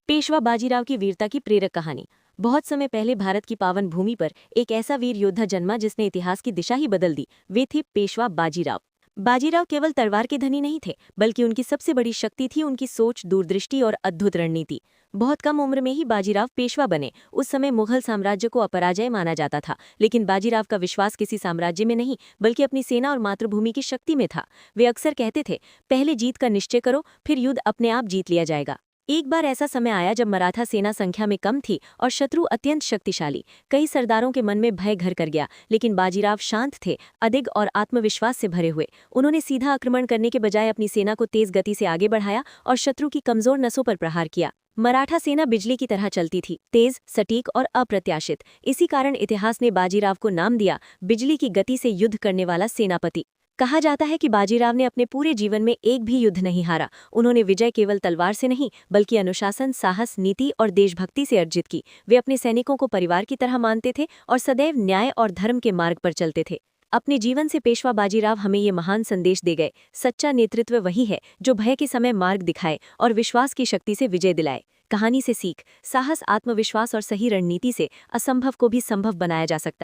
पेशवा बाजीराव की वीरता की प्रेरक कहानी। बहुत समय पहले भारत की पावन भूमि पर एक ऐसा वीर योद्धा जन्मा जिसने इतिहास की दिशा ही बदल दी। वे थे पेशवा बाजीराव। बाजीराव केवल तलवार के धनी नहीं थे, बल्कि उनकी सबसे बड़ी शक्ति थी उनकी सोच, दूरदृष्टि और अद्भुत रणनीति। बहुत कम उम्र में ही बाजीराव पेशवा बने। उस समय मुगल साम्राज्य को अपराजय माना जाता था, लेकिन बाजीराव का विश्वास किसी साम्राज्य में नहीं, बल्कि अपनी सेना और मातृभूमि की शक्ति में था। वे अक्सर कहते थे, पहले जीत का निश्चय करो, फिर युद्ध अपने आप जीत लिया जाएगा। एक बार ऐसा समय आया जब मराठा सेना संख्या में कम थी और शत्रु अत्यंत शक्तिशाली। कई सरदारों के मन में भय घर कर गया, लेकिन बाजीराव शांत थे, अडिग और आत्मविश्वास से भरे हुए। उन्होंने सीधा आक्रमण करने के बजाय अपनी सेना को तेज गति से आगे बढ़ाया और शत्रु की कमजोर नसों पर प्रहार किया। मराठा सेना बिजली की तरह चलती थी, तेज, सटीक और अप्रत्याशित। इसी कारण इतिहास ने बाजीराव को नाम दिया, बिजली की गति से युद्ध करने वाला सेनापति। कहा जाता है कि बाजीराव ने अपने पूरे जीवन में एक भी युद्ध नहीं हारा। उन्होंने विजय केवल तलवार से नहीं, बल्कि अनुशासन, साहस, नीति और देशभक्ति से अर्जित की। वे अपने सैनिकों को परिवार की तरह मानते थे और सदैव न्याय और धर्म के मार्ग पर चलते थे। अपने जीवन से पेशवा बाजीराव हमें ये महान संदेश दे गए, सच्चा नेतृत्व वही है जो भय के समय मार्ग दिखाए और विश्वास की शक्ति से विजय दिलाए। कहानी से सीख, साहस, आत्मविश्वास और सही रणनीति से असंभव को भी संभव बनाया जा सकता है।